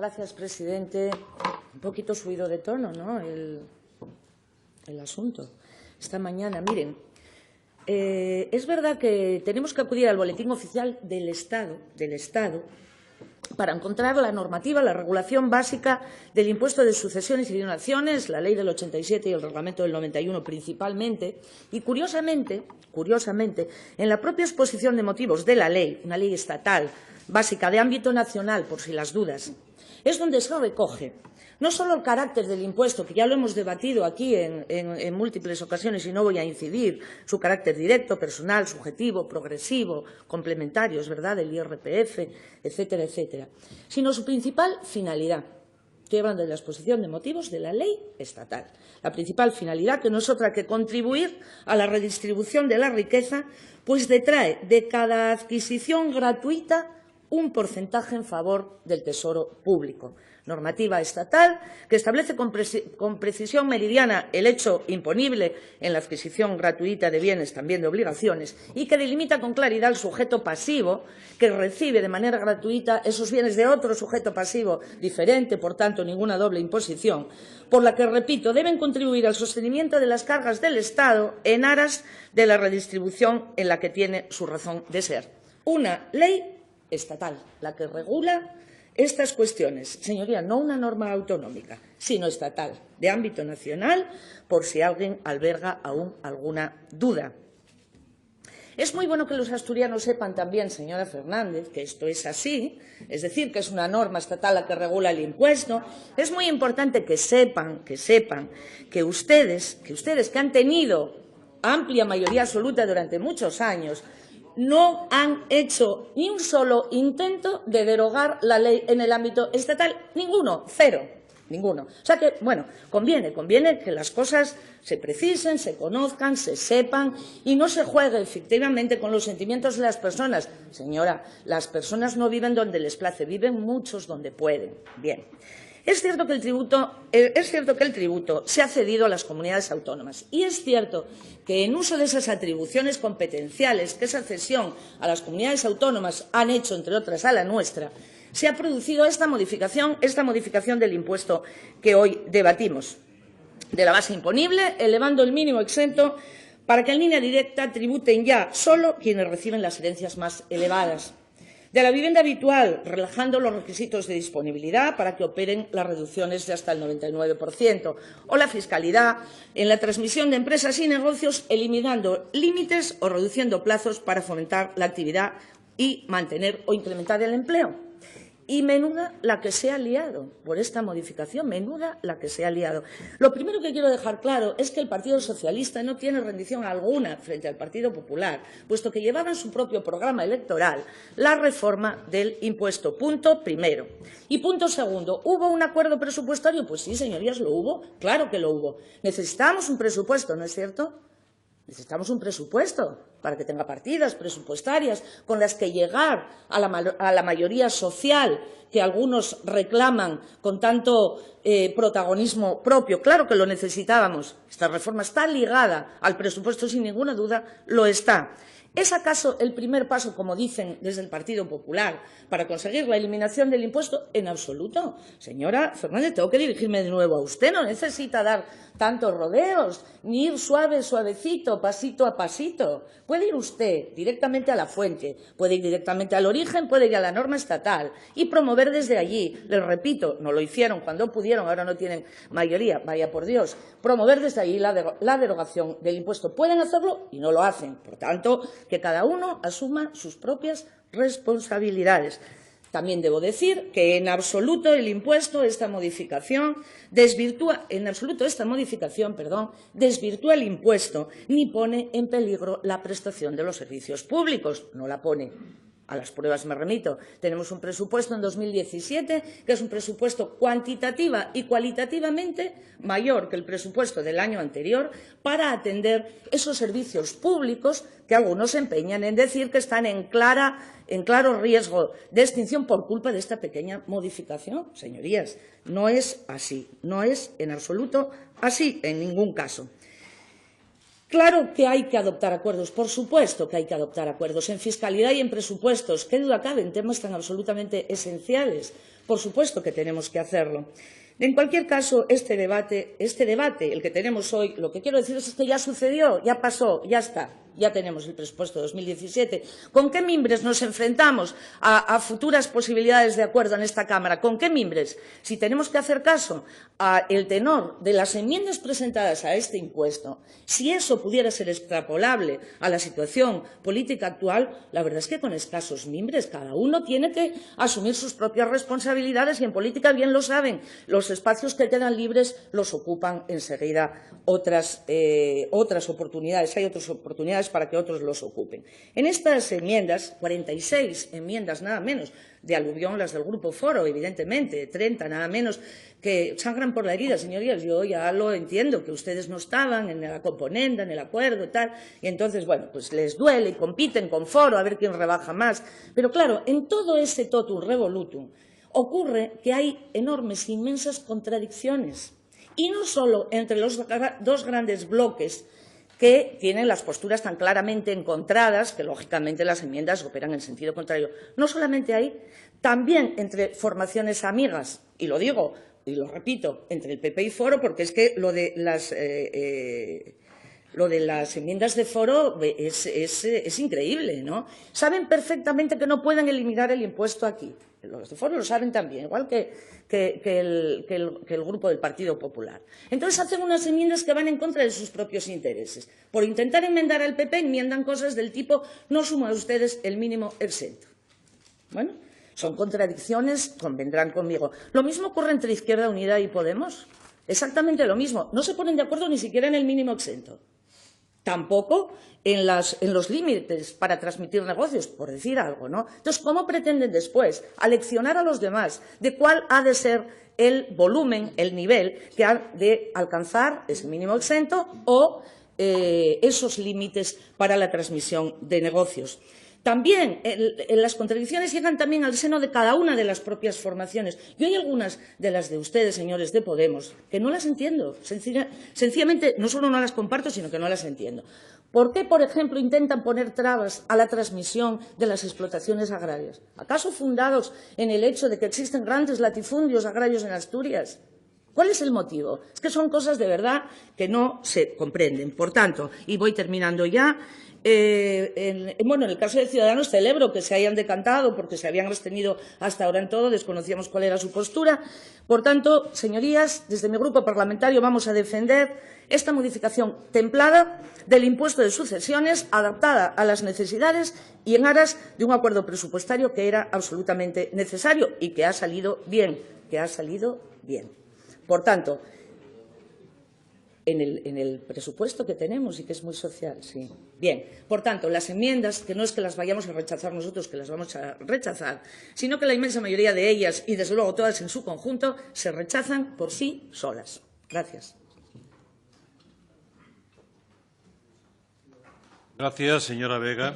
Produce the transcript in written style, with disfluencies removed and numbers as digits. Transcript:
Gracias, presidente. Un poquito subido de tono, ¿no?, el asunto esta mañana. Miren, es verdad que tenemos que acudir al Boletín Oficial del Estado para encontrar la normativa, la regulación básica del impuesto de sucesiones y donaciones, la Ley del 87 y el Reglamento del 91 principalmente, y curiosamente, en la propia exposición de motivos de la ley, una ley estatal básica de ámbito nacional, por si las dudas, es donde se recoge no solo el carácter del impuesto, que ya lo hemos debatido aquí en múltiples ocasiones y no voy a incidir, su carácter directo, personal, subjetivo, progresivo, complementario, es verdad, el IRPF, etcétera, etcétera, sino su principal finalidad. Estoy hablando de la exposición de motivos de la ley estatal. La principal finalidad, que no es otra que contribuir a la redistribución de la riqueza, pues detrae de cada adquisición gratuita un porcentaje en favor del tesoro público. Normativa estatal que establece con precisión meridiana el hecho imponible en la adquisición gratuita de bienes, también de obligaciones, y que delimita con claridad el sujeto pasivo que recibe de manera gratuita esos bienes de otro sujeto pasivo diferente, por tanto, ninguna doble imposición, por la que, repito, deben contribuir al sostenimiento de las cargas del Estado en aras de la redistribución en la que tiene su razón de ser. Una ley estatal, la que regula estas cuestiones. Señoría, no una norma autonómica, sino estatal, de ámbito nacional, por si alguien alberga aún alguna duda. Es muy bueno que los asturianos sepan también, señora Fernández, que esto es así, es decir, que es una norma estatal la que regula el impuesto. Es muy importante que sepan que ustedes que han tenido amplia mayoría absoluta durante muchos años, no han hecho ni un solo intento de derogar la ley en el ámbito estatal. Ninguno, cero, ninguno. O sea que, bueno, conviene que las cosas se precisen, se conozcan, se sepan y no se juegue efectivamente con los sentimientos de las personas. Señora, las personas no viven donde les place, viven muchos donde pueden. Bien. Es cierto que el tributo se ha cedido a las comunidades autónomas y es cierto que en uso de esas atribuciones competenciales que esa cesión a las comunidades autónomas han hecho, entre otras, a la nuestra, se ha producido esta modificación del impuesto que hoy debatimos, de la base imponible, elevando el mínimo exento para que en línea directa tributen ya solo quienes reciben las herencias más elevadas. De la vivienda habitual, relajando los requisitos de disponibilidad para que operen las reducciones de hasta el 99%, o la fiscalidad en la transmisión de empresas y negocios, eliminando límites o reduciendo plazos para fomentar la actividad y mantener o incrementar el empleo. Y menuda la que se ha liado por esta modificación, menuda la que se ha liado. Lo primero que quiero dejar claro es que el Partido Socialista no tiene rendición alguna frente al Partido Popular, puesto que llevaba en su propio programa electoral la reforma del impuesto. Punto primero. Y punto segundo, ¿hubo un acuerdo presupuestario? Pues sí, señorías, lo hubo, claro que lo hubo. Necesitábamos un presupuesto, ¿no es cierto? Necesitamos un presupuesto para que tenga partidas presupuestarias con las que llegar a la mayoría social que algunos reclaman con tanto protagonismo propio. Claro que lo necesitábamos. Esta reforma está ligada al presupuesto, sin ninguna duda, lo está. ¿Es acaso el primer paso, como dicen desde el Partido Popular, para conseguir la eliminación del impuesto? En absoluto. Señora Fernández, tengo que dirigirme de nuevo a usted. No necesita dar tantos rodeos, ni ir suave, suavecito, pasito a pasito. Puede ir usted directamente a la fuente, puede ir directamente al origen, puede ir a la norma estatal y promover desde allí. Les repito, no lo hicieron cuando pudieron, ahora no tienen mayoría, vaya por Dios. Promover desde allí la derogación del impuesto. Pueden hacerlo y no lo hacen. Por tanto, que cada uno asuma sus propias responsabilidades. También debo decir que en absoluto esta modificación desvirtúa el impuesto ni pone en peligro la prestación de los servicios públicos. No la pone. A las pruebas me remito. Tenemos un presupuesto en 2017 que es un presupuesto cuantitativa y cualitativamente mayor que el presupuesto del año anterior para atender esos servicios públicos que algunos se empeñan en decir que están en claro riesgo de extinción por culpa de esta pequeña modificación. Señorías, no es así, no es en absoluto así en ningún caso. Claro que hay que adoptar acuerdos, por supuesto que hay que adoptar acuerdos en fiscalidad y en presupuestos. ¿Qué duda cabe en temas tan absolutamente esenciales? Por supuesto que tenemos que hacerlo. En cualquier caso, este debate, el que tenemos hoy, lo que quiero decir es que ya sucedió, ya pasó, ya está. Ya tenemos el presupuesto de 2017. ¿Con qué mimbres nos enfrentamos a futuras posibilidades de acuerdo en esta Cámara? ¿Con qué mimbres? Si tenemos que hacer caso al tenor de las enmiendas presentadas a este impuesto, si eso pudiera ser extrapolable a la situación política actual, la verdad es que con escasos mimbres cada uno tiene que asumir sus propias responsabilidades y en política bien lo saben. Los espacios que quedan libres los ocupan enseguida otras oportunidades. Hay otras oportunidades para que otros los ocupen. En estas enmiendas, 46 enmiendas nada menos, de aluvión las del Grupo Foro, evidentemente, 30 nada menos, que sangran por la herida, señorías. Yo ya lo entiendo, que ustedes no estaban en la componenda, en el acuerdo y tal, y entonces, bueno, pues les duele y compiten con Foro a ver quién rebaja más. Pero claro, en todo ese totum revolutum ocurre que hay enormes, inmensas contradicciones, y no solo entre los dos grandes bloques que tienen las posturas tan claramente encontradas que, lógicamente, las enmiendas operan en sentido contrario. No solamente ahí, también entre formaciones amigas, y lo digo y lo repito, entre el PP y Foro, porque es que lo de las enmiendas de Foro es increíble, ¿no? Saben perfectamente que no pueden eliminar el impuesto aquí. Los de Foro lo saben también, igual que el Grupo del Partido Popular. Entonces hacen unas enmiendas que van en contra de sus propios intereses. Por intentar enmendar al PP, enmiendan cosas del tipo no suman ustedes el mínimo exento. Bueno, son contradicciones, convendrán conmigo. Lo mismo ocurre entre Izquierda Unida y Podemos. Exactamente lo mismo. No se ponen de acuerdo ni siquiera en el mínimo exento. Tampoco en los límites para transmitir negocios, por decir algo, ¿no? Entonces, ¿cómo pretenden después aleccionar a los demás de cuál ha de ser el volumen, el nivel que ha de alcanzar ese mínimo exento o esos límites para la transmisión de negocios? También las contradicciones llegan también al seno de cada una de las propias formaciones. Yo hay algunas de las de ustedes, señores de Podemos, que no las entiendo. Sencillamente, no solo no las comparto, sino que no las entiendo. ¿Por qué, por ejemplo, intentan poner trabas a la transmisión de las explotaciones agrarias? ¿Acaso fundados en el hecho de que existen grandes latifundios agrarios en Asturias? ¿Cuál es el motivo? Es que son cosas de verdad que no se comprenden. Por tanto, y voy terminando ya, en el caso de Ciudadanos celebro que se hayan decantado porque se habían abstenido hasta ahora en todo, desconocíamos cuál era su postura. Por tanto, señorías, desde mi grupo parlamentario vamos a defender esta modificación templada del impuesto de sucesiones, adaptada a las necesidades y en aras de un acuerdo presupuestario que era absolutamente necesario y que ha salido bien, Por tanto, en el presupuesto que tenemos y que es muy social, sí. Bien, por tanto, las enmiendas, que no es que las vayamos a rechazar nosotros, que las vamos a rechazar, sino que la inmensa mayoría de ellas, y desde luego todas en su conjunto, se rechazan por sí solas. Gracias. Gracias, señora Vega.